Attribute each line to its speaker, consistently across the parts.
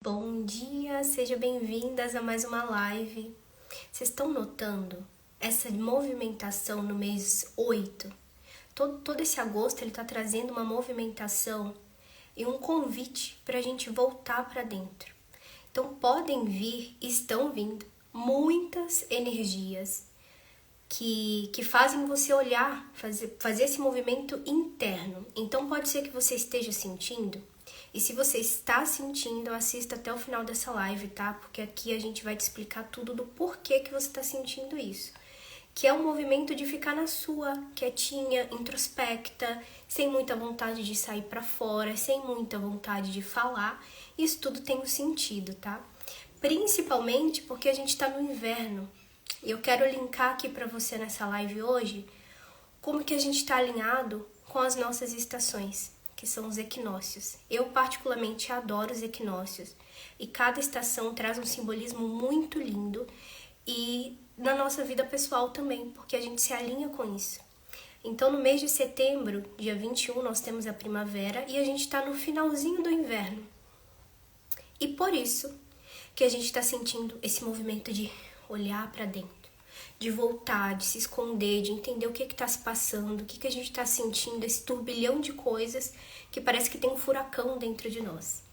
Speaker 1: Bom dia, sejam bem-vindas a mais uma live. Vocês estão notando essa movimentação no mês 8? Todo esse agosto ele está trazendo uma movimentação e um convite para a gente voltar para dentro. Então podem vir, estão vindo muitas energias que fazem você olhar, fazer esse movimento interno. Então pode ser que você esteja sentindo. E se você está sentindo, assista até o final dessa live, tá? Porque aqui a gente vai te explicar tudo do porquê que você está sentindo isso. Que é um movimento de ficar na sua, quietinha, introspecta, sem muita vontade de sair para fora, sem muita vontade de falar. Isso tudo tem um sentido, tá? Principalmente porque a gente está no inverno. E eu quero linkar aqui para você nessa live hoje como que a gente está alinhado com as nossas estações, que são os equinócios. Eu particularmente adoro os equinócios e cada estação traz um simbolismo muito lindo e na nossa vida pessoal também, porque a gente se alinha com isso. Então no mês de setembro, dia 21, nós temos a primavera e a gente está no finalzinho do inverno. E por isso que a gente está sentindo esse movimento de olhar para dentro, de voltar, de se esconder, de entender o que está se passando, o que a gente está sentindo, esse turbilhão de coisas que parece que tem um furacão dentro de nós.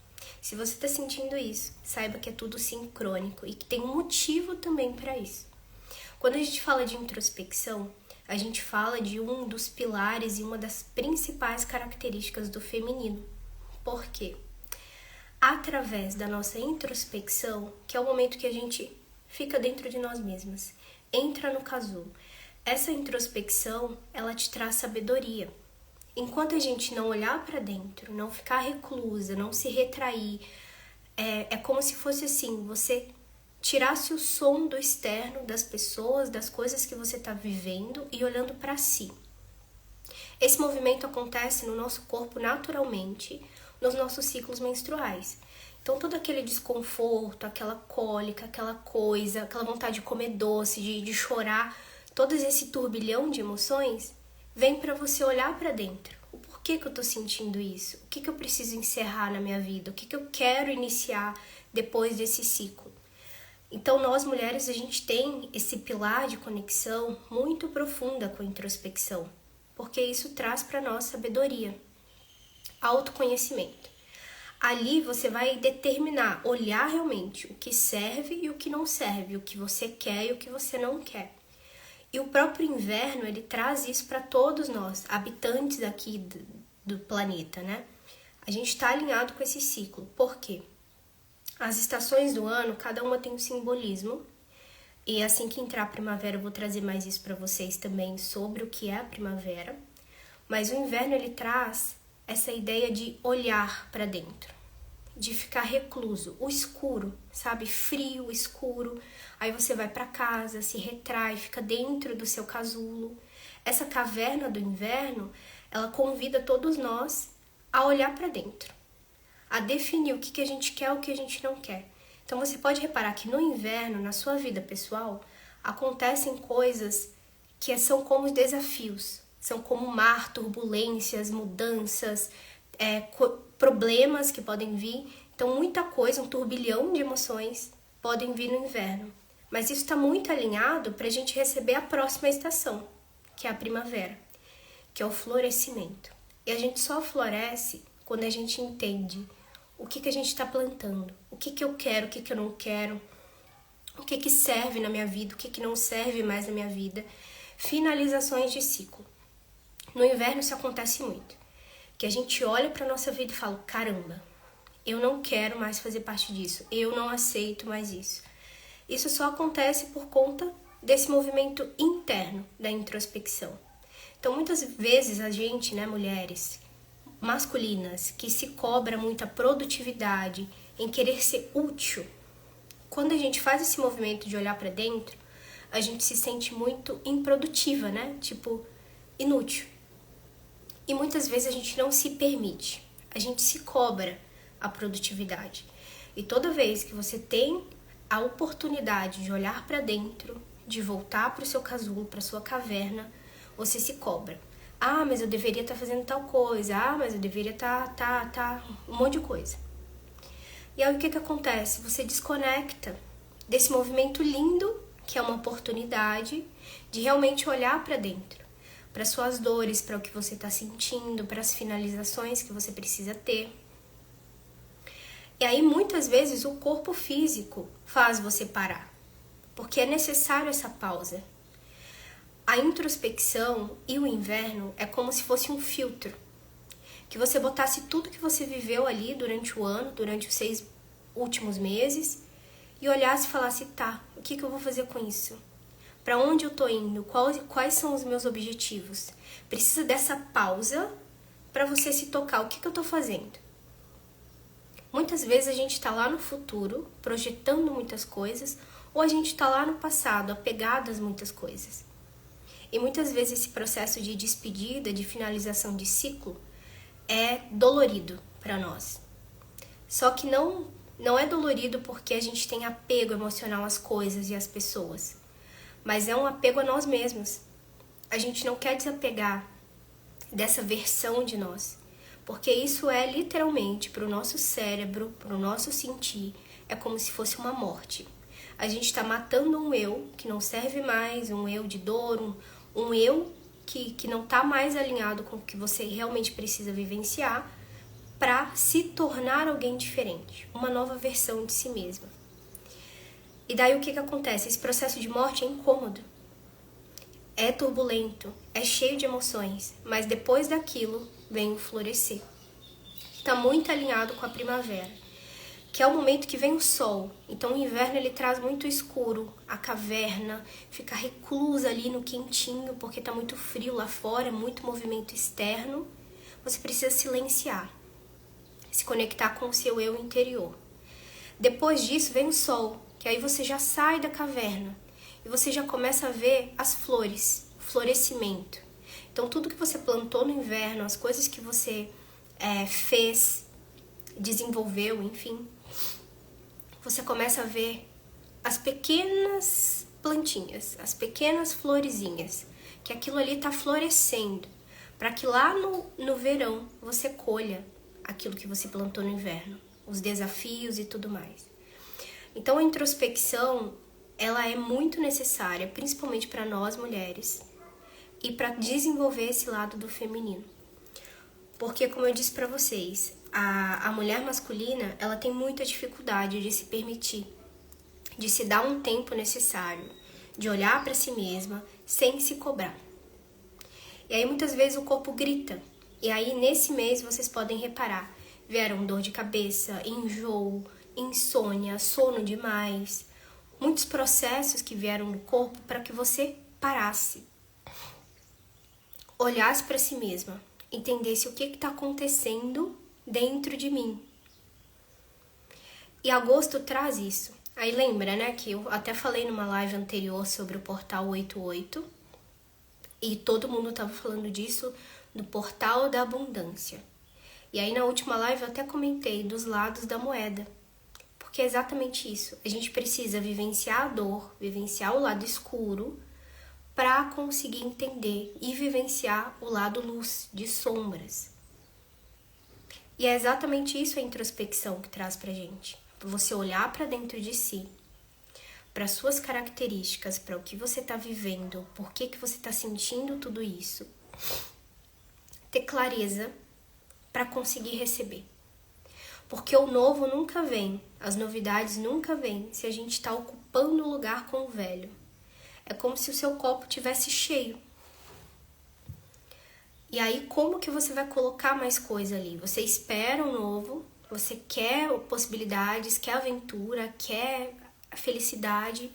Speaker 1: Se você está sentindo isso, saiba que é tudo sincrônico e que tem um motivo também para isso. Quando a gente fala de introspecção, a gente fala de um dos pilares e uma das principais características do feminino. Por quê? Através da nossa introspecção, que é o momento que a gente fica dentro de nós mesmas, entra no casulo. Essa introspecção, ela te traz sabedoria. Enquanto a gente não olhar para dentro, não ficar reclusa, não se retrair, é como se fosse assim, você tirasse o som do externo, das pessoas, das coisas que você está vivendo e olhando para si. Esse movimento acontece no nosso corpo naturalmente, nos nossos ciclos menstruais. Então todo aquele desconforto, aquela cólica, aquela coisa, aquela vontade de comer doce, de chorar, todo esse turbilhão de emoções, vem para você olhar para dentro. O porquê que eu tô sentindo isso? O que eu preciso encerrar na minha vida? O que eu quero iniciar depois desse ciclo? Então nós mulheres, a gente tem esse pilar de conexão muito profunda com a introspecção, porque isso traz para nós sabedoria, autoconhecimento. Ali você vai determinar, olhar realmente o que serve e o que não serve, o que você quer e o que você não quer. E o próprio inverno, ele traz isso para todos nós, habitantes aqui do planeta, né? A gente está alinhado com esse ciclo. Por quê? As estações do ano, cada uma tem um simbolismo. E assim que entrar a primavera, eu vou trazer mais isso para vocês também sobre o que é a primavera. Mas o inverno, ele traz essa ideia de olhar para dentro, de ficar recluso, o escuro, sabe? Frio, escuro. Aí você vai para casa, se retrai, fica dentro do seu casulo. Essa caverna do inverno, ela convida todos nós a olhar para dentro, a definir o que a gente quer e o que a gente não quer. Então você pode reparar que no inverno, na sua vida pessoal, acontecem coisas que são como desafios, são como mar, turbulências, mudanças, problemas que podem vir. Então muita coisa, um turbilhão de emoções podem vir no inverno. Mas isso está muito alinhado para a gente receber a próxima estação, que é a primavera, que é o florescimento. E a gente só floresce quando a gente entende o que a gente está plantando, o que eu quero, o que eu não quero, o que serve na minha vida, o que não serve mais na minha vida. Finalizações de ciclo. No inverno isso acontece muito, que a gente olha para a nossa vida e fala, caramba, eu não quero mais fazer parte disso, eu não aceito mais isso. Isso só acontece por conta desse movimento interno da introspecção. Então muitas vezes a gente, né, mulheres masculinas, que se cobra muita produtividade, em querer ser útil, quando a gente faz esse movimento de olhar para dentro, a gente se sente muito improdutiva, né? Tipo, inútil. E muitas vezes a gente não se permite, a gente se cobra a produtividade. E toda vez que você tem a oportunidade de olhar para dentro, de voltar para o seu casulo, para sua caverna, você se cobra. Ah, mas eu deveria estar fazendo tal coisa. Ah, mas eu deveria estar um monte de coisa. E aí o que acontece? Você desconecta desse movimento lindo, que é uma oportunidade de realmente olhar para dentro, para suas dores, para o que você está sentindo, para as finalizações que você precisa ter. E aí muitas vezes o corpo físico faz você parar, porque é necessário essa pausa. A introspecção e o inverno é como se fosse um filtro, que você botasse tudo que você viveu ali durante o ano, durante os 6 últimos meses, e olhasse e falasse, tá, o que eu vou fazer com isso? Para onde eu tô indo? Quais são os meus objetivos? Precisa dessa pausa para você se tocar, o que eu tô fazendo? Muitas vezes a gente tá lá no futuro, projetando muitas coisas, ou a gente tá lá no passado, apegado às muitas coisas. E muitas vezes esse processo de despedida, de finalização de ciclo, é dolorido para nós. Só que não é dolorido porque a gente tem apego emocional às coisas e às pessoas, mas é um apego a nós mesmos. A gente não quer desapegar dessa versão de nós, porque isso é literalmente para o nosso cérebro, para o nosso sentir, é como se fosse uma morte. A gente está matando um eu que não serve mais, um eu de dor, um eu que não está mais alinhado com o que você realmente precisa vivenciar para se tornar alguém diferente, uma nova versão de si mesma. E daí o que acontece? Esse processo de morte é incômodo, é turbulento, é cheio de emoções, mas depois daquilo vem o florescer. Está muito alinhado com a primavera, que é o momento que vem o sol. Então o inverno ele traz muito escuro, a caverna fica reclusa ali no quentinho, porque está muito frio lá fora, muito movimento externo. Você precisa silenciar, se conectar com o seu eu interior. Depois disso vem o sol, que aí você já sai da caverna e você já começa a ver as flores, o florescimento. Então tudo que você plantou no inverno, as coisas que você fez, desenvolveu, enfim, você começa a ver as pequenas plantinhas, as pequenas florezinhas, que aquilo ali está florescendo, para que lá no verão você colha aquilo que você plantou no inverno, os desafios e tudo mais. Então a introspecção, ela é muito necessária, principalmente para nós mulheres, e para desenvolver esse lado do feminino. Porque, como eu disse para vocês, a mulher masculina, ela tem muita dificuldade de se permitir, de se dar um tempo necessário, de olhar para si mesma sem se cobrar. E aí muitas vezes o corpo grita. E aí nesse mês vocês podem reparar, vieram dor de cabeça, enjoo, insônia, sono demais, muitos processos que vieram no corpo para que você parasse, olhasse para si mesma, entendesse o que está acontecendo dentro de mim. E agosto traz isso. Aí lembra, né, que eu até falei numa live anterior sobre o portal 88 e todo mundo estava falando disso, do portal da abundância. E aí na última live eu até comentei dos lados da moeda, porque é exatamente isso. A gente precisa vivenciar a dor, vivenciar o lado escuro para conseguir entender e vivenciar o lado luz, de sombras. E é exatamente isso a introspecção que traz pra gente. Você olhar para dentro de si, para suas características, para o que você está vivendo, por que você está sentindo tudo isso. Ter clareza para conseguir receber. Porque o novo nunca vem, as novidades nunca vêm se a gente está ocupando o lugar com o velho. É como se o seu copo tivesse cheio. E aí, como que você vai colocar mais coisa ali? Você espera o novo, você quer possibilidades, quer aventura, quer a felicidade,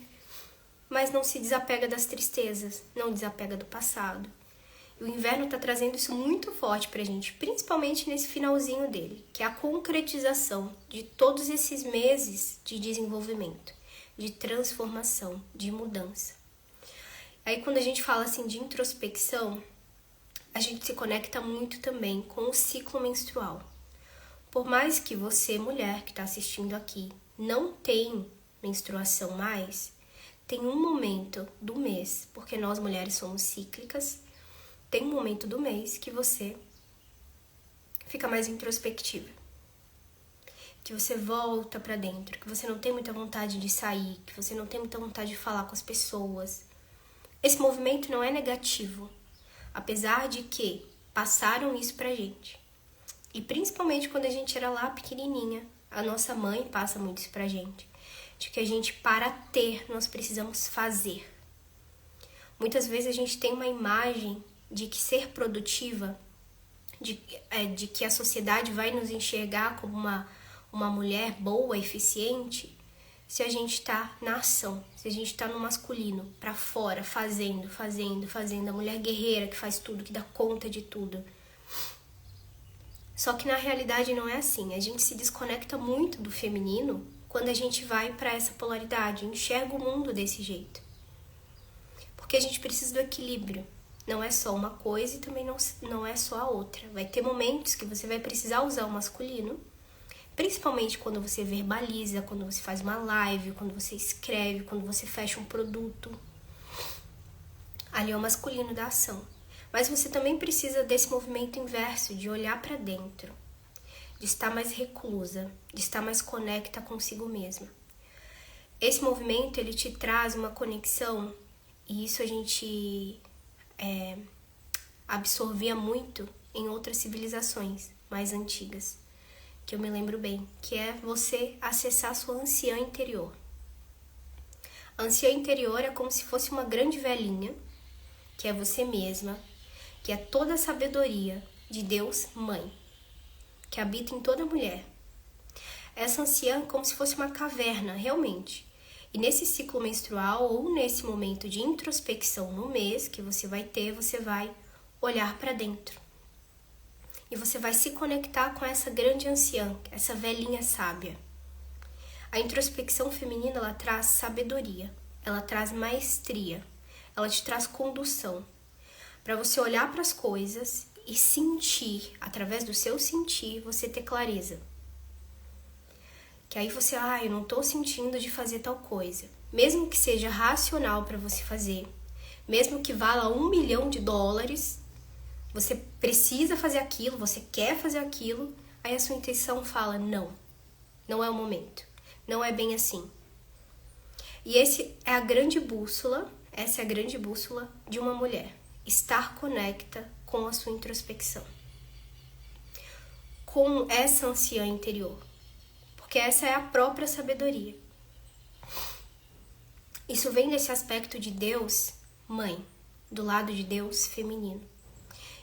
Speaker 1: mas não se desapega das tristezas, não desapega do passado. E o inverno está trazendo isso muito forte pra gente, principalmente nesse finalzinho dele, que é a concretização de todos esses meses de desenvolvimento, de transformação, de mudança. Aí quando a gente fala assim de introspecção, a gente se conecta muito também com o ciclo menstrual. Por mais que você, mulher que está assistindo aqui, não tem menstruação mais, tem um momento do mês, porque nós mulheres somos cíclicas, tem um momento do mês que você fica mais introspectiva. que você volta pra dentro, que você não tem muita vontade de sair, que você não tem muita vontade de falar com as pessoas. Esse movimento não é negativo, apesar de que passaram isso pra gente. E principalmente quando a gente era lá pequenininha, a nossa mãe passa muito isso pra gente. De que a gente, para ter, nós precisamos fazer. Muitas vezes a gente tem uma imagem de que ser produtiva, de que a sociedade vai nos enxergar como uma mulher boa, eficiente, se a gente está na ação, se a gente está no masculino, para fora, fazendo, a mulher guerreira que faz tudo, que dá conta de tudo. Só que na realidade não é assim. A gente se desconecta muito do feminino quando a gente vai para essa polaridade, enxerga o mundo desse jeito. Porque a gente precisa do equilíbrio. Não é só uma coisa e também não é só a outra. Vai ter momentos que você vai precisar usar o masculino, principalmente quando você verbaliza, quando você faz uma live, quando você escreve, quando você fecha um produto. Ali é o masculino da ação. Mas você também precisa desse movimento inverso, de olhar para dentro, de estar mais reclusa, de estar mais conecta consigo mesma. Esse movimento, ele te traz uma conexão, e isso a gente absorvia muito em outras civilizações mais antigas, que eu me lembro bem, que é você acessar sua anciã interior. A anciã interior é como se fosse uma grande velhinha, que é você mesma, que é toda a sabedoria de Deus Mãe, que habita em toda mulher. Essa anciã é como se fosse uma caverna, realmente. E nesse ciclo menstrual ou nesse momento de introspecção no mês que você vai ter, você vai olhar para dentro. E você vai se conectar com essa grande anciã, essa velhinha sábia. A introspecção feminina, ela traz sabedoria, ela traz maestria, ela te traz condução. Para você olhar para as coisas e sentir, através do seu sentir, você ter clareza. Que aí você, eu não estou sentindo de fazer tal coisa. Mesmo que seja racional para você fazer, mesmo que vala $1 milhão, você precisa fazer aquilo, você quer fazer aquilo, aí a sua intuição fala, não é o momento, não é bem assim. E essa é a grande bússola de uma mulher. Estar conecta com a sua introspecção, com essa anciã interior, porque essa é a própria sabedoria. Isso vem desse aspecto de Deus, mãe, do lado de Deus, feminino.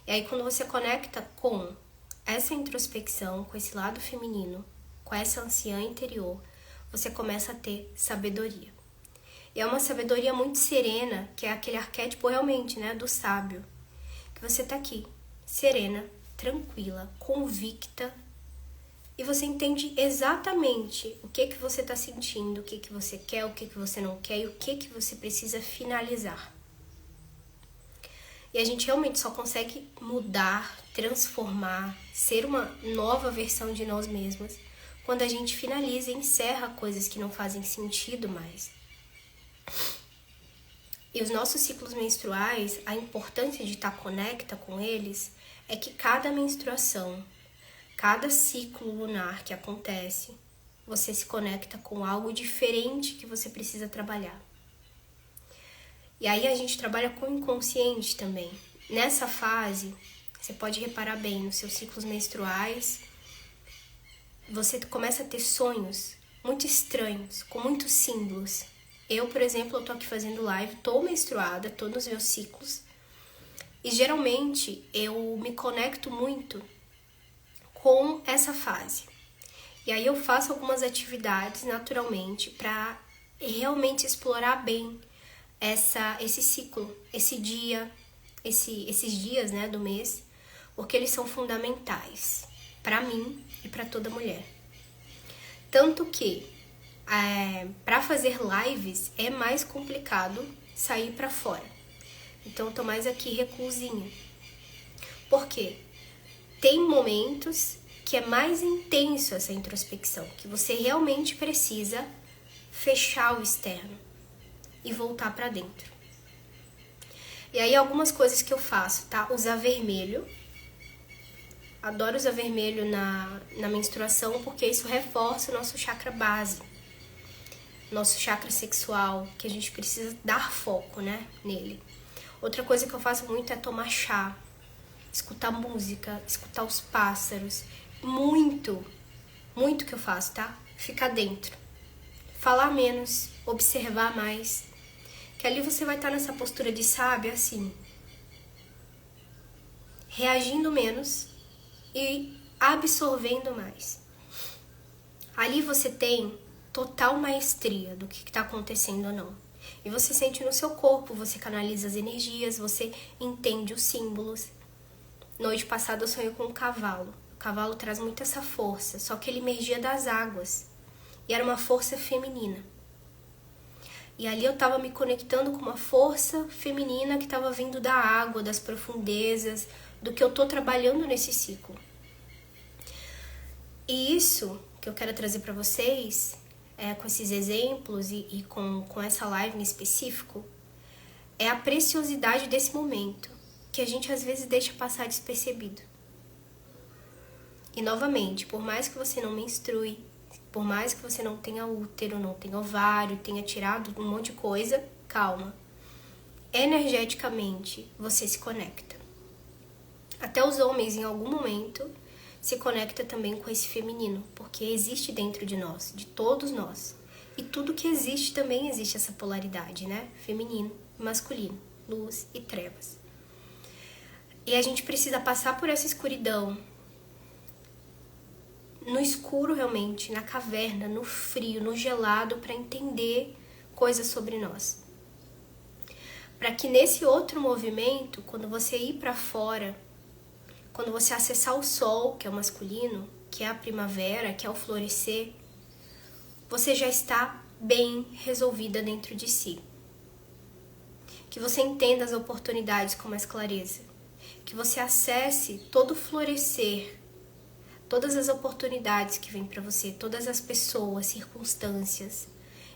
Speaker 1: E aí quando você conecta com essa introspecção, com esse lado feminino, com essa anciã interior, você começa a ter sabedoria. E é uma sabedoria muito serena, que é aquele arquétipo realmente, do sábio. Que você tá aqui, serena, tranquila, convicta, e você entende exatamente o que você tá sentindo, o que você quer, o que você não quer e o que você precisa finalizar. E a gente realmente só consegue mudar, transformar, ser uma nova versão de nós mesmas quando a gente finaliza e encerra coisas que não fazem sentido mais. E os nossos ciclos menstruais, a importância de estar conecta com eles é que cada menstruação, cada ciclo lunar que acontece, você se conecta com algo diferente que você precisa trabalhar. E aí a gente trabalha com o inconsciente também. Nessa fase, você pode reparar bem nos seus ciclos menstruais, você começa a ter sonhos muito estranhos, com muitos símbolos. Eu, por exemplo, eu tô aqui fazendo live, tô menstruada, tô nos meus ciclos. E geralmente eu me conecto muito com essa fase. E aí eu faço algumas atividades naturalmente para realmente explorar bem esse ciclo, esse dia, esses dias do mês, porque eles são fundamentais para mim e para toda mulher. Tanto que para fazer lives é mais complicado sair para fora. Então eu tô mais aqui reclusinha. Por quê? Tem momentos que é mais intenso essa introspecção, que você realmente precisa fechar o externo e voltar para dentro. E aí algumas coisas que eu faço, tá? Usar vermelho adoro usar vermelho na menstruação porque isso reforça o nosso chakra base, nosso chakra sexual, que a gente precisa dar foco, né, nele. Outra coisa que eu faço muito é tomar chá, escutar música, escutar os pássaros. Muito que eu faço, tá? Ficar dentro. Falar menos, observar mais. Que ali você vai estar nessa postura de sábio, assim, reagindo menos e absorvendo mais. Ali você tem total maestria do que está acontecendo ou não. E você sente no seu corpo, você canaliza as energias, você entende os símbolos. Noite passada eu sonhei com um cavalo. O cavalo traz muito essa força, só que ele emergia das águas. E era uma força feminina. E ali eu estava me conectando com uma força feminina que estava vindo da água, das profundezas, do que eu estou trabalhando nesse ciclo. E isso que eu quero trazer para vocês, com esses exemplos e com essa live em específico, é a preciosidade desse momento, que a gente às vezes deixa passar despercebido. E novamente, por mais que você não menstrue, por mais que você não tenha útero, não tenha ovário, tenha tirado um monte de coisa, calma. Energeticamente, você se conecta. Até os homens, em algum momento, se conecta também com esse feminino, porque existe dentro de nós, de todos nós. E tudo que existe também existe essa polaridade, né? Feminino e masculino, luz e trevas. E a gente precisa passar por essa escuridão, no escuro realmente, na caverna, no frio, no gelado, para entender coisas sobre nós. Para que nesse outro movimento, quando você ir para fora, quando você acessar o sol, que é o masculino, que é a primavera, que é o florescer, você já está bem resolvida dentro de si. Que você entenda as oportunidades com mais clareza. Que você acesse todo o florescer, todas as oportunidades que vêm para você, todas as pessoas, circunstâncias,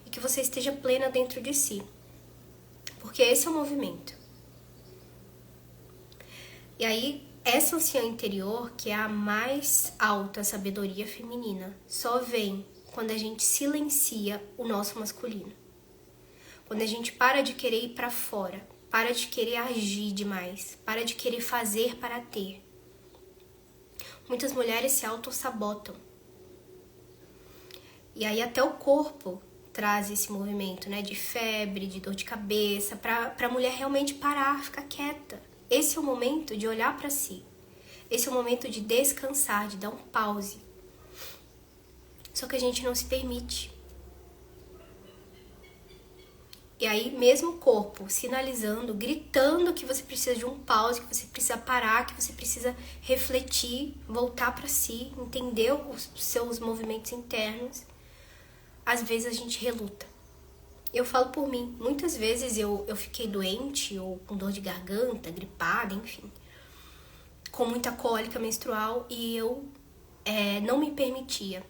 Speaker 1: e que você esteja plena dentro de si. Porque esse é o movimento. E aí, essa anciã interior, que é a mais alta sabedoria feminina, só vem quando a gente silencia o nosso masculino. Quando a gente para de querer ir para fora, para de querer agir demais, para de querer fazer para ter. Muitas mulheres se auto-sabotam. E aí até o corpo traz esse movimento, né, de febre, de dor de cabeça, para a mulher realmente parar, ficar quieta. Esse é o momento de olhar para si. Esse é o momento de descansar, de dar um pause. Só que a gente não se permite. E aí mesmo o corpo sinalizando, gritando que você precisa de um pause, que você precisa parar, que você precisa refletir, voltar para si, entender os seus movimentos internos, às vezes a gente reluta. Eu falo por mim, muitas vezes eu fiquei doente ou com dor de garganta, gripada, enfim, com muita cólica menstrual e eu não me permitia.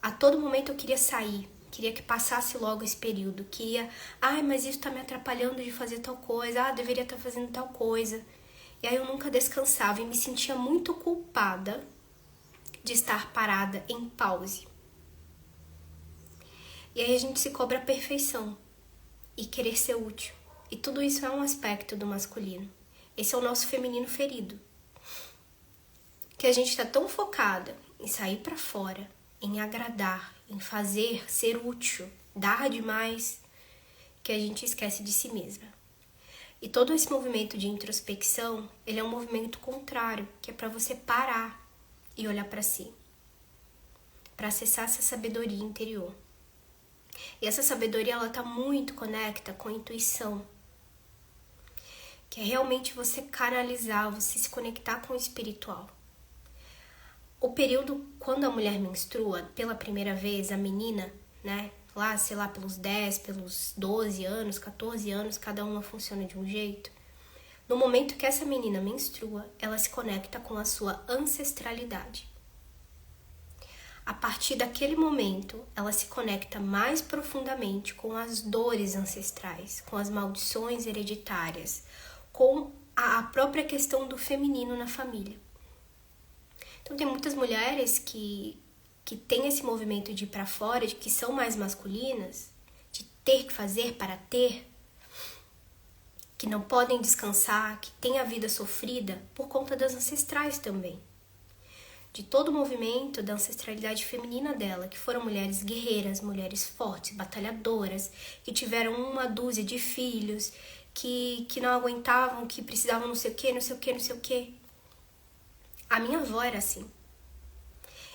Speaker 1: A todo momento eu queria sair. Queria que passasse logo esse período. Queria, mas isso tá me atrapalhando de fazer tal coisa. Deveria estar fazendo tal coisa. E aí eu nunca descansava e me sentia muito culpada de estar parada em pause. E aí a gente se cobra a perfeição e querer ser útil. E tudo isso é um aspecto do masculino. Esse é o nosso feminino ferido. Que a gente tá tão focada em sair pra fora, em agradar, em fazer, ser útil, dar demais, que a gente esquece de si mesma. E todo esse movimento de introspecção, ele é um movimento contrário, que é para você parar e olhar para si, para acessar essa sabedoria interior. E essa sabedoria, ela tá muito conecta com a intuição, que é realmente você canalizar, você se conectar com o espiritual. O período, quando a mulher menstrua, pela primeira vez, a menina, né, lá, sei lá, pelos 10, pelos 12 anos, 14 anos, cada uma funciona de um jeito. No momento que essa menina menstrua, ela se conecta com a sua ancestralidade. A partir daquele momento, ela se conecta mais profundamente com as dores ancestrais, com as maldições hereditárias, com a própria questão do feminino na família. Então tem muitas mulheres que têm esse movimento de ir pra fora, de que são mais masculinas, de ter que fazer para ter, que não podem descansar, que têm a vida sofrida por conta das ancestrais também. De todo o movimento da ancestralidade feminina dela, que foram mulheres guerreiras, mulheres fortes, batalhadoras, que tiveram uma dúzia de filhos, que não aguentavam, que precisavam não sei o que, não sei o que, não sei o que. A minha avó era assim.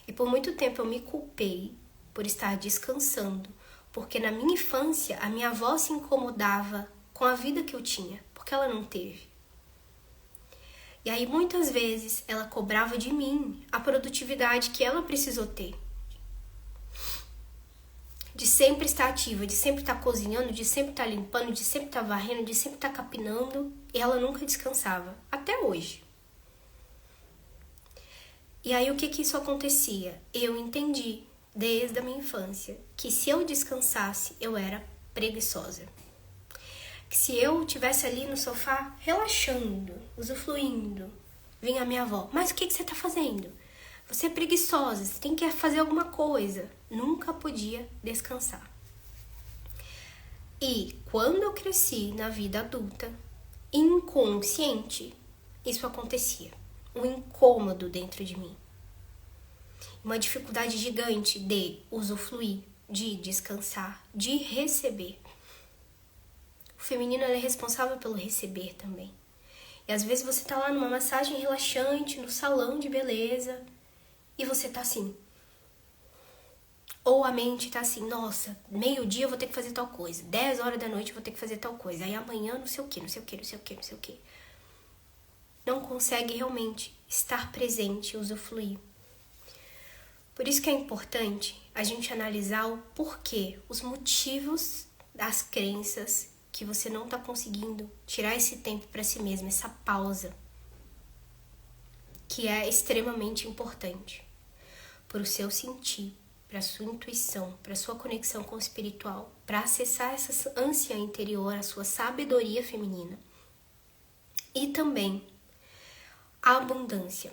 Speaker 1: E por muito tempo eu me culpei por estar descansando, porque na minha infância a minha avó se incomodava com a vida que eu tinha, porque ela não teve. E aí muitas vezes ela cobrava de mim a produtividade que ela precisou ter. De sempre estar ativa, de sempre estar cozinhando, de sempre estar limpando, de sempre estar varrendo, de sempre estar capinando. E ela nunca descansava, até hoje. E aí o que isso acontecia? Eu entendi, desde a minha infância, que se eu descansasse, eu era preguiçosa. Que se eu estivesse ali no sofá, relaxando, usufruindo, vinha a minha avó, mas o que você está fazendo? Você é preguiçosa, você tem que fazer alguma coisa. Nunca podia descansar. E quando eu cresci na vida adulta, inconsciente, isso acontecia. Um incômodo dentro de mim. Uma dificuldade gigante de usufruir, de descansar, de receber. O feminino é responsável pelo receber também. E às vezes você tá lá numa massagem relaxante, no salão de beleza, e você tá assim. Ou a mente tá assim, nossa, meio-dia eu vou ter que fazer tal coisa, 10 horas da noite eu vou ter que fazer tal coisa, aí amanhã não sei o que, não sei o que, não sei o que, não sei o que. Não consegue realmente estar presente e usufruir. Por isso que é importante a gente analisar o porquê, os motivos das crenças que você não está conseguindo tirar esse tempo para si mesmo, essa pausa, que é extremamente importante para o seu sentir, para a sua intuição, para a sua conexão com o espiritual, para acessar essa ânsia interior, a sua sabedoria feminina e também a abundância,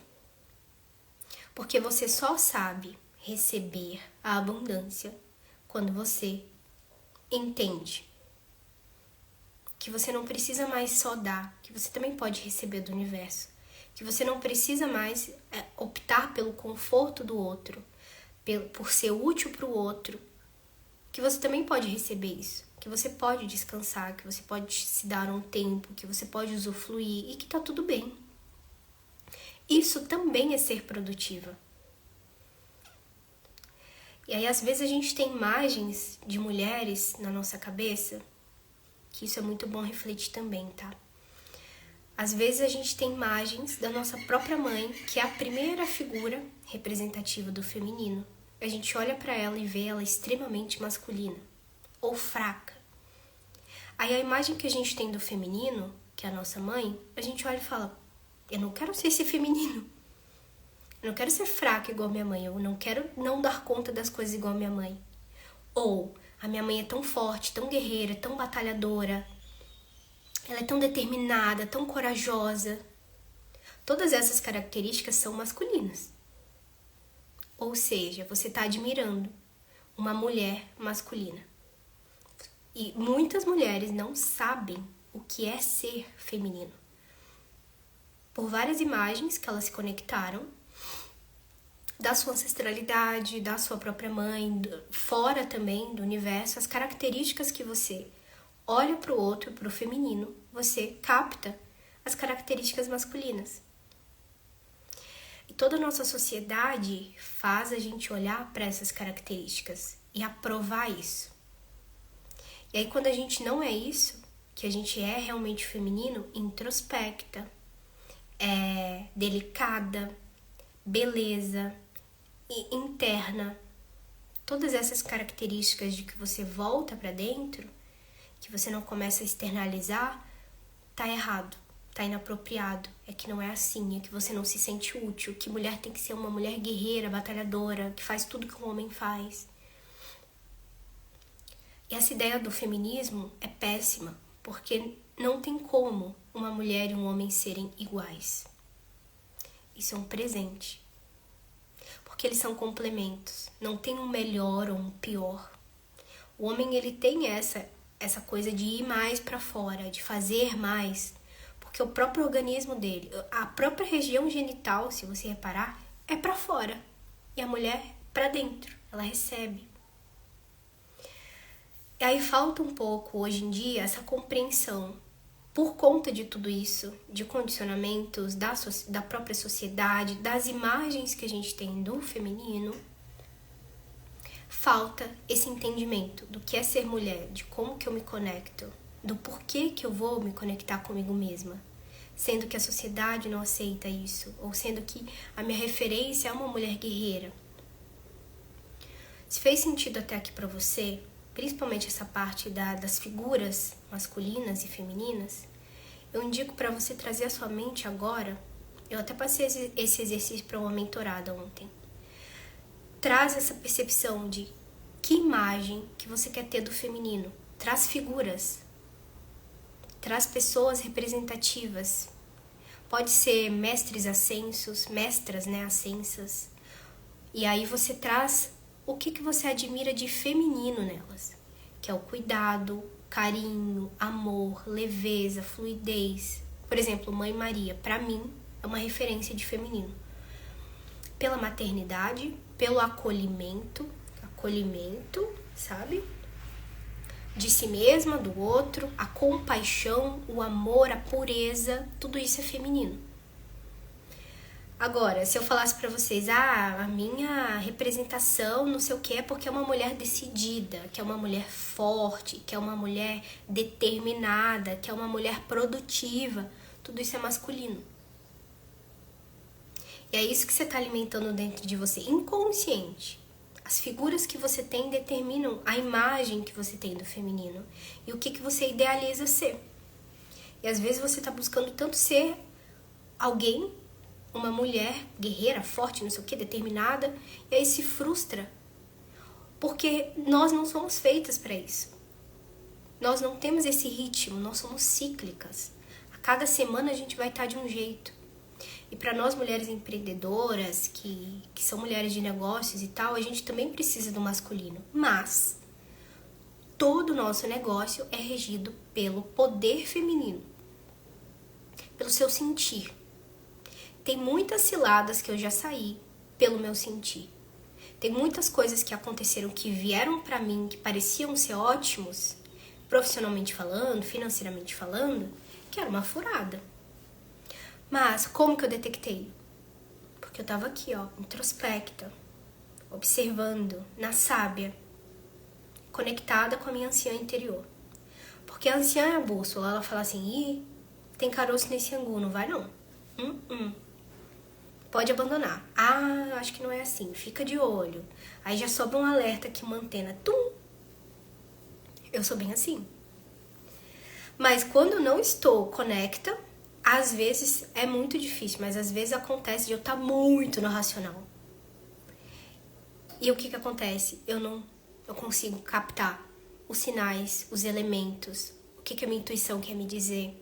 Speaker 1: porque você só sabe receber a abundância quando você entende que você não precisa mais só dar, que você também pode receber do universo, que você não precisa mais optar pelo conforto do outro, por ser útil para o outro, que você também pode receber isso, que você pode descansar, que você pode se dar um tempo, que você pode usufruir e que tá tudo bem. Isso também é ser produtiva. E aí às vezes a gente tem imagens de mulheres na nossa cabeça, que isso é muito bom refletir também, tá? Às vezes a gente tem imagens da nossa própria mãe, que é a primeira figura representativa do feminino. A gente olha pra ela e vê ela extremamente masculina ou fraca. Aí a imagem que a gente tem do feminino, que é a nossa mãe, a gente olha e fala, eu não quero ser esse feminino. Eu não quero ser fraca igual minha mãe, eu não quero não dar conta das coisas igual minha mãe. Ou a minha mãe é tão forte, tão guerreira, tão batalhadora, ela é tão determinada, tão corajosa. Todas essas características são masculinas. Ou seja, você está admirando uma mulher masculina. E muitas mulheres não sabem o que é ser feminino. Por várias imagens que elas se conectaram, da sua ancestralidade, da sua própria mãe, fora também do universo, as características que você olha para o outro, para o feminino, você capta as características masculinas. E toda a nossa sociedade faz a gente olhar para essas características e aprovar isso. E aí quando a gente não é isso, que a gente é realmente feminino, introspecta, é delicada, beleza, e interna, todas essas características de que você volta para dentro, que você não começa a externalizar, tá errado, tá inapropriado, é que não é assim, é que você não se sente útil, que mulher tem que ser uma mulher guerreira, batalhadora, que faz tudo que um homem faz. E essa ideia do feminismo é péssima, porque não tem como uma mulher e um homem serem iguais. Isso é um presente. porque eles são complementos. Não tem um melhor ou um pior. O homem, ele tem essa coisa de ir mais para fora, de fazer mais, porque o próprio organismo dele, a própria região genital, se você reparar, é para fora e a mulher para dentro, ela recebe. E aí falta um pouco hoje em dia essa compreensão, por conta de tudo isso, de condicionamentos da própria sociedade, das imagens que a gente tem do feminino. Falta esse entendimento do que é ser mulher, de como que eu me conecto, do porquê que eu vou me conectar comigo mesma, sendo que a sociedade não aceita isso, ou sendo que a minha referência é uma mulher guerreira. Se fez sentido até aqui pra você, principalmente essa parte das figuras masculinas e femininas, eu indico para você trazer a sua mente agora. Eu até passei esse exercício para uma mentorada ontem. Traz essa percepção de que imagem que você quer ter do feminino. Traz figuras. Traz pessoas representativas. Pode ser mestres ascensos, mestras, ascensas. E aí você traz o que você admira de feminino nelas, que é o cuidado, carinho, amor, leveza, fluidez. Por exemplo, Mãe Maria, para mim, é uma referência de feminino. Pela maternidade, pelo acolhimento, sabe? De si mesma, do outro, a compaixão, o amor, a pureza, tudo isso é feminino. Agora, se eu falasse pra vocês, a minha representação, não sei o que, é porque é uma mulher decidida, que é uma mulher forte, que é uma mulher determinada, que é uma mulher produtiva, tudo isso é masculino. E é isso que você tá alimentando dentro de você, inconsciente. As figuras que você tem determinam a imagem que você tem do feminino e o que você idealiza ser. E às vezes você tá buscando tanto ser alguém, uma mulher guerreira, forte, não sei o que, determinada, e aí se frustra. Porque nós não somos feitas para isso. Nós não temos esse ritmo, nós somos cíclicas. A cada semana a gente vai estar de um jeito. E para nós mulheres empreendedoras, que são mulheres de negócios e tal, a gente também precisa do masculino. Mas todo o nosso negócio é regido pelo poder feminino, pelo seu sentir. Tem muitas ciladas que eu já saí pelo meu sentir. Tem muitas coisas que aconteceram, que vieram pra mim, que pareciam ser ótimos, profissionalmente falando, financeiramente falando, que era uma furada. Mas como que eu detectei? Porque eu tava aqui, introspecta, observando, na sábia, conectada com a minha anciã interior. Porque a anciã é a bússola, ela fala assim, tem caroço nesse angu, não vai não. Pode abandonar. Eu acho que não é assim, fica de olho. Aí já sobe um alerta aqui, uma antena. Tum! Eu sou bem assim. Mas quando eu não estou conecta, às vezes é muito difícil, mas às vezes acontece de eu estar muito no racional. E o que acontece? Eu consigo captar os sinais, os elementos, o que a minha intuição quer me dizer.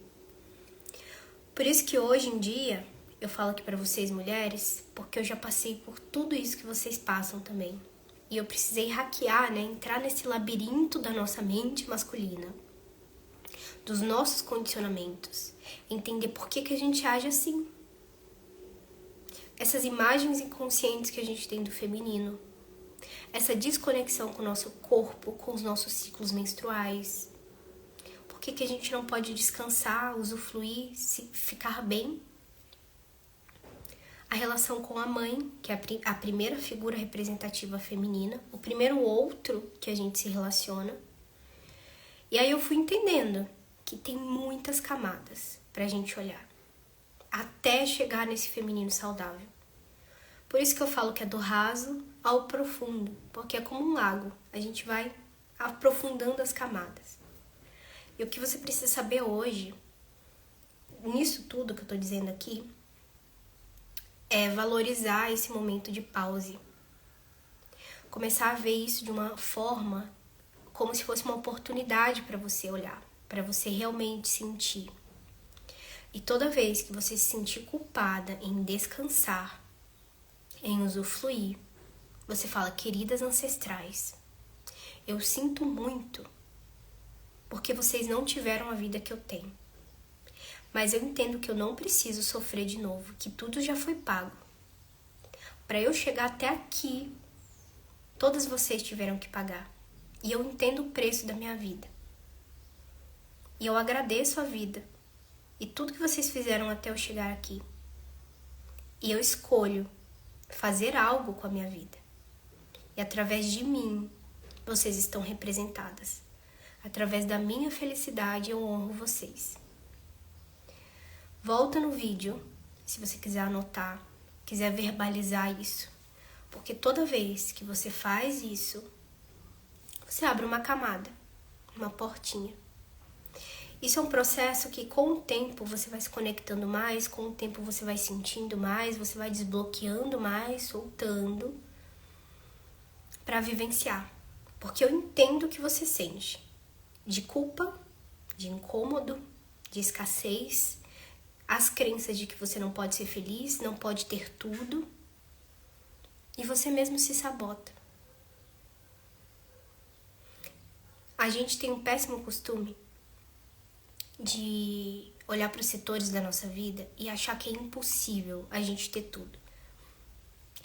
Speaker 1: Por isso que hoje em dia, eu falo aqui pra vocês mulheres, porque eu já passei por tudo isso que vocês passam também. E eu precisei hackear, entrar nesse labirinto da nossa mente masculina, dos nossos condicionamentos, entender por que a gente age assim. Essas imagens inconscientes que a gente tem do feminino, essa desconexão com o nosso corpo, com os nossos ciclos menstruais. Por que a gente não pode descansar, usufruir, ficar bem? A relação com a mãe, que é a primeira figura representativa feminina, o primeiro outro que a gente se relaciona. E aí eu fui entendendo que tem muitas camadas pra gente olhar, até chegar nesse feminino saudável. Por isso que eu falo que é do raso ao profundo, porque é como um lago, a gente vai aprofundando as camadas. E o que você precisa saber hoje, nisso tudo que eu tô dizendo aqui, é valorizar esse momento de pause. Começar a ver isso de uma forma como se fosse uma oportunidade para você olhar, para você realmente sentir. E toda vez que você se sentir culpada em descansar, em usufruir. Você fala, queridas ancestrais, eu sinto muito porque vocês não tiveram a vida que eu tenho. Mas eu entendo que eu não preciso sofrer de novo, que tudo já foi pago. Para eu chegar até aqui, todas vocês tiveram que pagar. E eu entendo o preço da minha vida. E eu agradeço a vida e tudo que vocês fizeram até eu chegar aqui. E eu escolho fazer algo com a minha vida. E através de mim, vocês estão representadas. Através da minha felicidade, eu honro vocês. Volta no vídeo, se você quiser anotar, quiser verbalizar isso. Porque toda vez que você faz isso, você abre uma camada, uma portinha. Isso é um processo que com o tempo você vai se conectando mais, com o tempo você vai sentindo mais, você vai desbloqueando mais, soltando, para vivenciar. Porque eu entendo o que você sente. De culpa, de incômodo, de escassez, as crenças de que você não pode ser feliz, não pode ter tudo, e você mesmo se sabota. A gente tem um péssimo costume de olhar para os setores da nossa vida e achar que é impossível a gente ter tudo.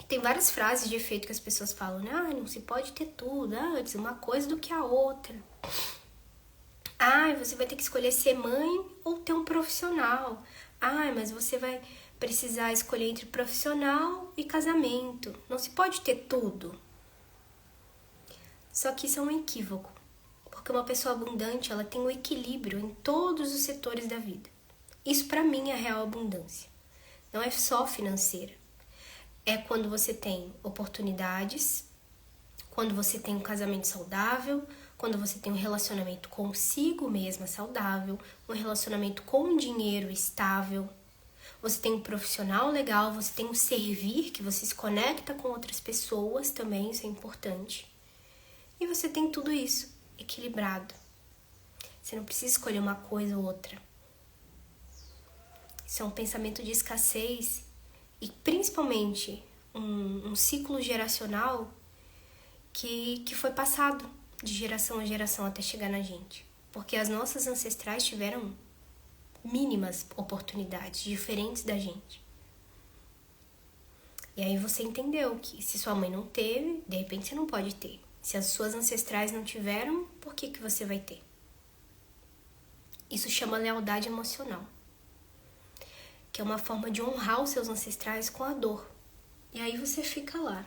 Speaker 1: Tem várias frases de efeito que as pessoas falam, né? Ah, não se pode ter tudo, antes uma coisa do que a outra. Ah, você vai ter que escolher ser mãe ou ter um profissional. Ah, mas você vai precisar escolher entre profissional e casamento. Não se pode ter tudo. Só que isso é um equívoco. Porque uma pessoa abundante, ela tem um equilíbrio em todos os setores da vida. Isso pra mim é a real abundância. Não é só financeira. É quando você tem oportunidades, quando você tem um casamento saudável, quando você tem um relacionamento consigo mesma saudável, um relacionamento com dinheiro estável, você tem um profissional legal, você tem um servir que você se conecta com outras pessoas também, isso é importante. E você tem tudo isso equilibrado. Você não precisa escolher uma coisa ou outra. Isso é um pensamento de escassez e principalmente um ciclo geracional que foi passado de geração a geração até chegar na gente. Porque as nossas ancestrais tiveram mínimas oportunidades, diferentes da gente. E aí você entendeu que se sua mãe não teve, de repente você não pode ter. Se as suas ancestrais não tiveram, por que você vai ter? Isso chama lealdade emocional, que é uma forma de honrar os seus ancestrais com a dor. E aí você fica lá,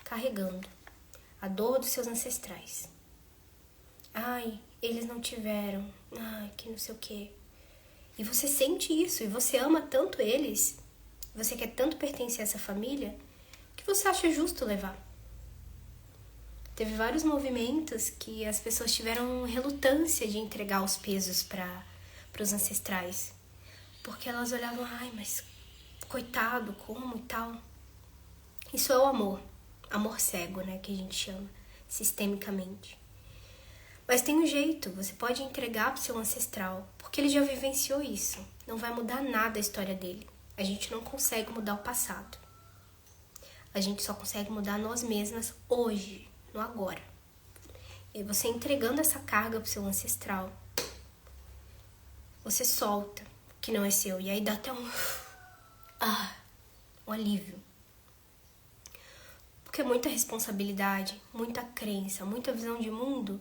Speaker 1: carregando a dor dos seus ancestrais. Ai, eles não tiveram. Ai, que não sei o quê. E você sente isso, e você ama tanto eles, você quer tanto pertencer a essa família, que você acha justo levar. Teve vários movimentos que as pessoas tiveram relutância de entregar os pesos para os ancestrais. Porque elas olhavam, ai, mas coitado, como e tal. Isso é o amor. Amor cego, né, que a gente chama, sistemicamente. Mas tem um jeito, você pode entregar pro seu ancestral, porque ele já vivenciou isso. Não vai mudar nada a história dele. A gente não consegue mudar o passado. A gente só consegue mudar nós mesmas hoje, no agora. E você entregando essa carga pro seu ancestral, você solta o que não é seu. E aí dá até um alívio. Porque é muita responsabilidade, muita crença, muita visão de mundo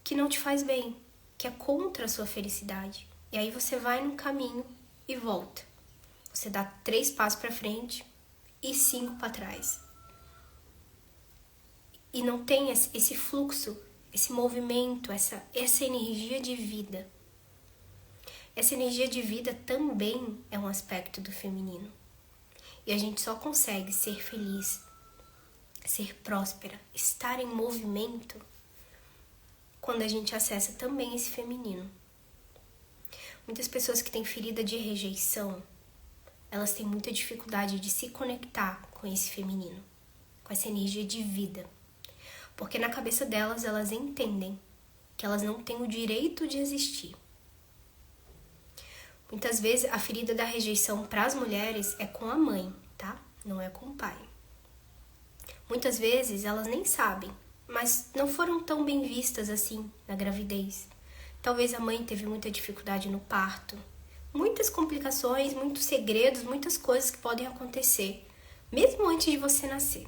Speaker 1: que não te faz bem, que é contra a sua felicidade. E aí você vai num caminho e volta. Você dá 3 passos para frente e 5 para trás. E não tem esse fluxo, esse movimento, essa energia de vida. Essa energia de vida também é um aspecto do feminino. E a gente só consegue ser feliz, ser próspera, estar em movimento quando a gente acessa também esse feminino. Muitas pessoas que têm ferida de rejeição, elas têm muita dificuldade de se conectar com esse feminino, com essa energia de vida. Porque na cabeça delas, elas entendem que elas não têm o direito de existir. Muitas vezes a ferida da rejeição para as mulheres é com a mãe, tá? Não é com o pai. Muitas vezes elas nem sabem, mas não foram tão bem vistas assim na gravidez. Talvez a mãe teve muita dificuldade no parto. Muitas complicações, muitos segredos, muitas coisas que podem acontecer, mesmo antes de você nascer.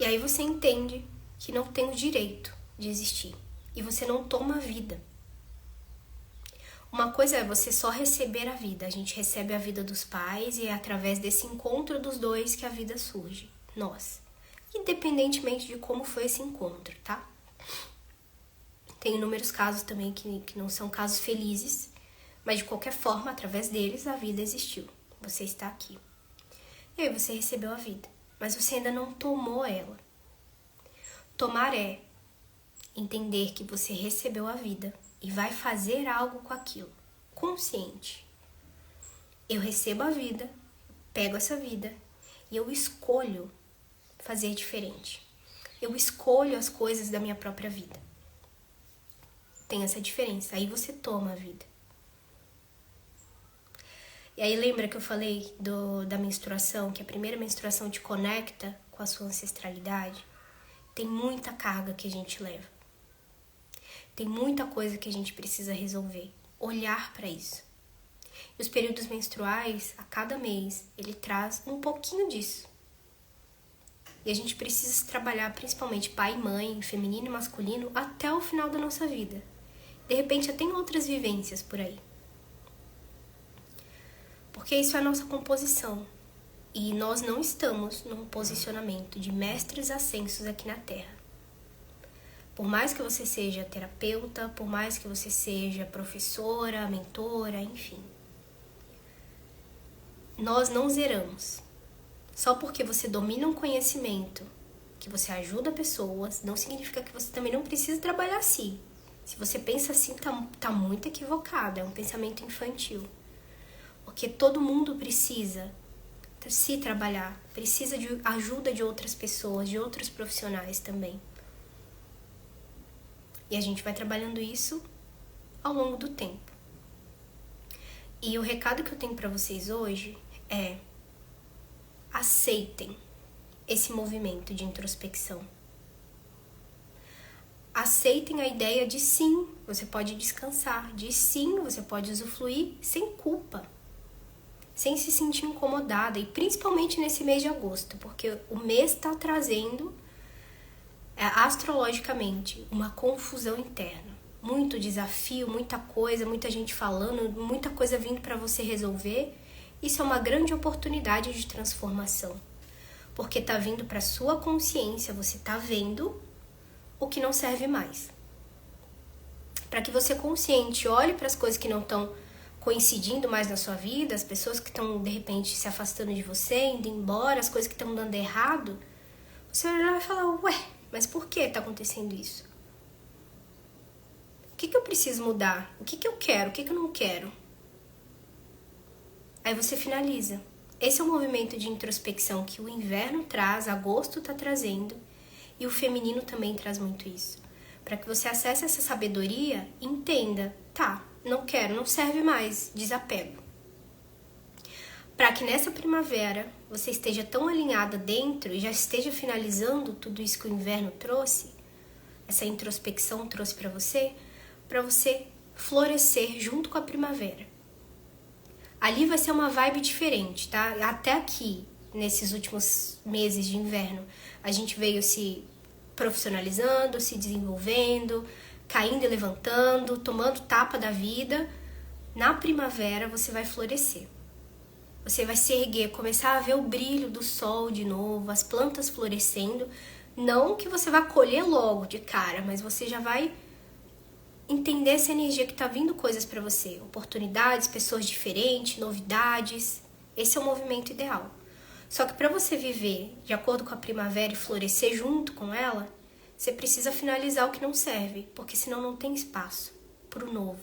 Speaker 1: E aí você entende que não tem o direito de existir. E você não toma a vida. Uma coisa é você só receber a vida. A gente recebe a vida dos pais e é através desse encontro dos dois que a vida surge. Nós. Independentemente de como foi esse encontro, tá? Tem inúmeros casos também que não são casos felizes, mas de qualquer forma, através deles, a vida existiu. Você está aqui. E aí você recebeu a vida, mas você ainda não tomou ela. Tomar é entender que você recebeu a vida e vai fazer algo com aquilo, consciente. Eu recebo a vida, pego essa vida e eu escolho fazer diferente. Eu escolho as coisas da minha própria vida. Tem essa diferença, aí você toma a vida. E aí lembra que eu falei da menstruação, que a primeira menstruação te conecta com a sua ancestralidade? Tem muita carga que a gente leva. Tem muita coisa que a gente precisa resolver. Olhar para isso. E os períodos menstruais, a cada mês, ele traz um pouquinho disso. E a gente precisa trabalhar principalmente pai e mãe, feminino e masculino, até o final da nossa vida. De repente, já tem outras vivências por aí. Porque isso é a nossa composição. E nós não estamos num posicionamento de mestres ascensos aqui na Terra. Por mais que você seja terapeuta, por mais que você seja professora, mentora, enfim. Nós não zeramos. Só porque você domina um conhecimento, que você ajuda pessoas, não significa que você também não precisa trabalhar assim. Se você pensa assim, tá muito equivocado, é um pensamento infantil. Porque todo mundo precisa se trabalhar, precisa de ajuda de outras pessoas, de outros profissionais também. E a gente vai trabalhando isso ao longo do tempo. E o recado que eu tenho para vocês hoje é: aceitem esse movimento de introspecção. Aceitem a ideia de sim, você pode descansar, de sim, você pode usufruir sem culpa, sem se sentir incomodada, e principalmente nesse mês de agosto, porque o mês está trazendo astrologicamente uma confusão interna, muito desafio, muita coisa, muita gente falando, muita coisa vindo para você resolver. Isso é uma grande oportunidade de transformação, porque tá vindo para sua consciência, você tá vendo o que não serve mais, para que você consciente olhe para as coisas que não estão coincidindo mais na sua vida, as pessoas que estão de repente se afastando de você, indo embora, as coisas que estão dando errado. Você já vai falar: ué, mas por que tá acontecendo isso? O que eu preciso mudar? O que eu quero? O que eu não quero? Aí você finaliza. Esse é um movimento de introspecção que o inverno traz, agosto tá trazendo, e o feminino também traz muito isso. Para que você acesse essa sabedoria e entenda: tá, não quero, não serve mais, desapego. Para que nessa primavera você esteja tão alinhada dentro e já esteja finalizando tudo isso que o inverno trouxe, essa introspecção trouxe para você florescer junto com a primavera. Ali vai ser uma vibe diferente, tá? Até aqui, nesses últimos meses de inverno, a gente veio se profissionalizando, se desenvolvendo, caindo e levantando, tomando tapa da vida. Na primavera você vai florescer. Você vai se erguer, começar a ver o brilho do sol de novo, as plantas florescendo. Não que você vá colher logo de cara, mas você já vai entender essa energia que tá vindo coisas para você. Oportunidades, pessoas diferentes, novidades. Esse é o movimento ideal. Só que para você viver de acordo com a primavera e florescer junto com ela, você precisa finalizar o que não serve, porque senão não tem espaço pro novo.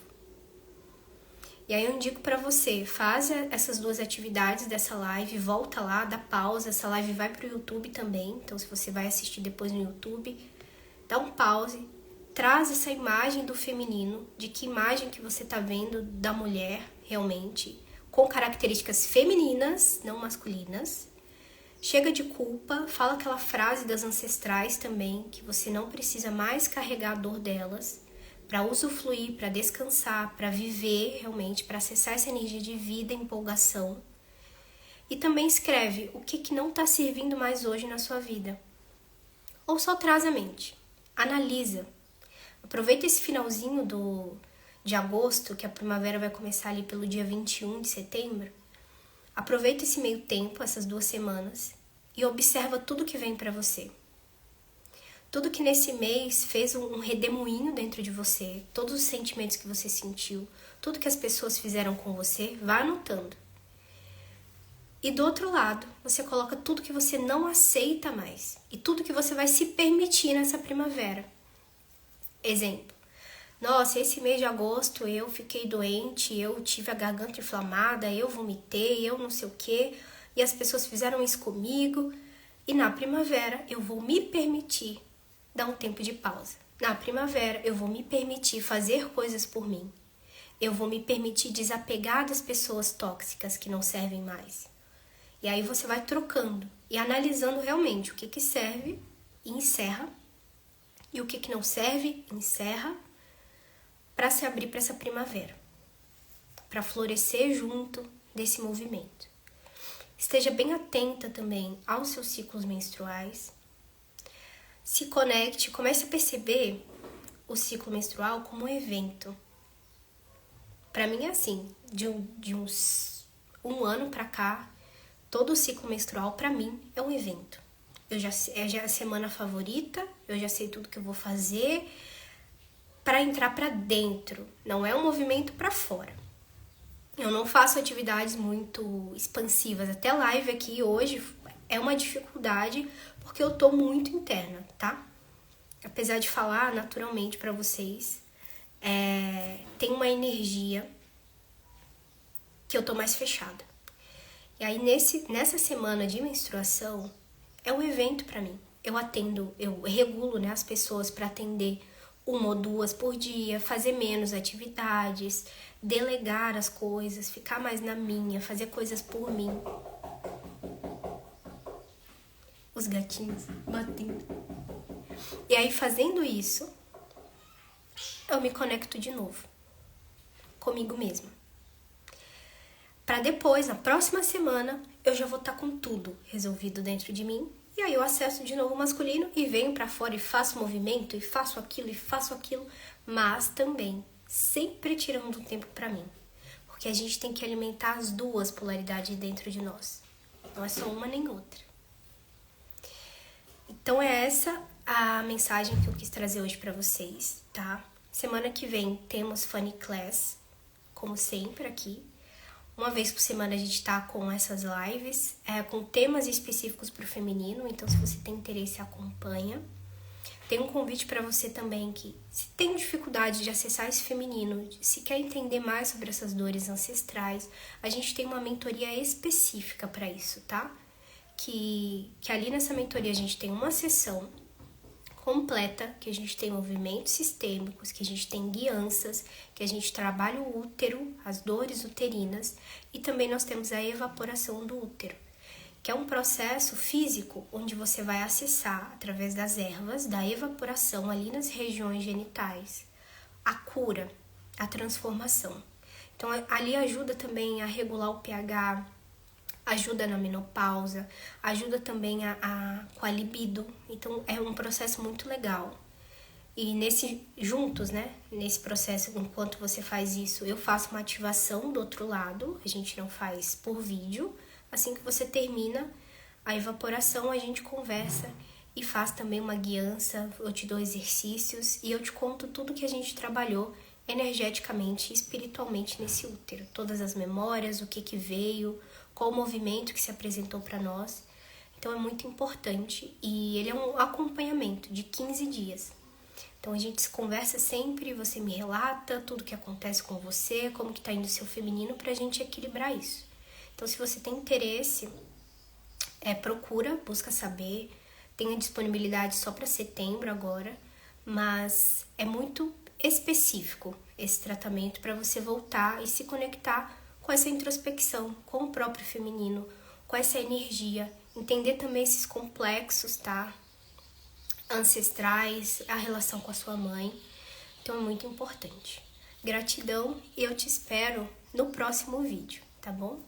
Speaker 1: E aí eu indico para você, faz essas duas atividades dessa live, volta lá, dá pausa, essa live vai pro YouTube também, então se você vai assistir depois no YouTube, dá um pause, traz essa imagem do feminino, de que imagem que você tá vendo da mulher realmente, com características femininas, não masculinas. Chega de culpa, fala aquela frase das ancestrais também, que você não precisa mais carregar a dor delas, para usufruir, para descansar, para viver realmente, para acessar essa energia de vida, empolgação. E também escreve o que não está servindo mais hoje na sua vida. Ou só traz à mente, analisa. Aproveita esse finalzinho de agosto, que a primavera vai começar ali pelo dia 21 de setembro. Aproveita esse meio tempo, essas 2 semanas, e observa tudo que vem para você. Tudo que nesse mês fez um redemoinho dentro de você, todos os sentimentos que você sentiu, tudo que as pessoas fizeram com você, vá anotando. E do outro lado, você coloca tudo que você não aceita mais e tudo que você vai se permitir nessa primavera. Exemplo. Nossa, esse mês de agosto eu fiquei doente, eu tive a garganta inflamada, eu vomitei, eu não sei o quê, e as pessoas fizeram isso comigo. E na primavera eu vou me permitir dar um tempo de pausa. Na primavera eu vou me permitir fazer coisas por mim. Eu vou me permitir desapegar das pessoas tóxicas que não servem mais. E aí você vai trocando e analisando realmente o que serve e encerra, e o que não serve, encerra, para se abrir para essa primavera, para florescer junto desse movimento. Esteja bem atenta também aos seus ciclos menstruais. Se conecte, comece a perceber o ciclo menstrual como um evento. Para mim é assim, de uns 1 ano para cá, todo o ciclo menstrual para mim é um evento. É a semana favorita, eu já sei tudo que eu vou fazer para entrar para dentro, não é um movimento para fora. Eu não faço atividades muito expansivas, até live aqui hoje é uma dificuldade porque eu tô muito interna, tá? Apesar de falar naturalmente para vocês, tem uma energia que eu tô mais fechada. E aí nessa semana de menstruação é um evento para mim. Eu regulo, né, as pessoas para atender 1 ou 2 por dia, fazer menos atividades, delegar as coisas, ficar mais na minha, fazer coisas por mim. Os gatinhos batendo. E aí, fazendo isso, eu me conecto de novo comigo mesma. Para depois, na próxima semana, eu já vou estar com tudo resolvido dentro de mim. E aí eu acesso de novo o masculino e venho para fora e faço movimento e faço aquilo, mas também sempre tirando um tempo para mim. Porque a gente tem que alimentar as 2 polaridades dentro de nós. Não é só uma nem outra. Então é essa a mensagem que eu quis trazer hoje para vocês, tá? Semana que vem temos Funny Class, como sempre aqui. Uma vez por semana a gente tá com essas lives, com temas específicos pro feminino, então se você tem interesse, acompanha. Tem um convite para você também que, se tem dificuldade de acessar esse feminino, se quer entender mais sobre essas dores ancestrais, a gente tem uma mentoria específica para isso, tá? Que ali nessa mentoria a gente tem uma sessão completa, que a gente tem movimentos sistêmicos, que a gente tem guianças, que a gente trabalha o útero, as dores uterinas, e também nós temos a evaporação do útero, que é um processo físico onde você vai acessar, através das ervas, da evaporação ali nas regiões genitais, a cura, a transformação. Então ali ajuda também a regular o pH, ajuda na menopausa, ajuda também com a libido. Então é um processo muito legal. E juntos, né, nesse processo, enquanto você faz isso, eu faço uma ativação do outro lado, a gente não faz por vídeo. Assim que você termina a evaporação, a gente conversa e faz também uma guiança, eu te dou exercícios e eu te conto tudo que a gente trabalhou energeticamente e espiritualmente nesse útero. Todas as memórias, o que veio, qual o movimento que se apresentou para nós. Então é muito importante e ele é um acompanhamento de 15 dias. Então a gente se conversa sempre, você me relata tudo que acontece com você, como que tá indo o seu feminino, pra gente equilibrar isso. Então se você tem interesse, procura, busca saber. Tem a disponibilidade só para setembro agora, mas é muito específico esse tratamento para você voltar e se conectar com com essa introspecção, com o próprio feminino, com essa energia, entender também esses complexos, tá? Ancestrais, a relação com a sua mãe. Então é muito importante. Gratidão e eu te espero no próximo vídeo, tá bom?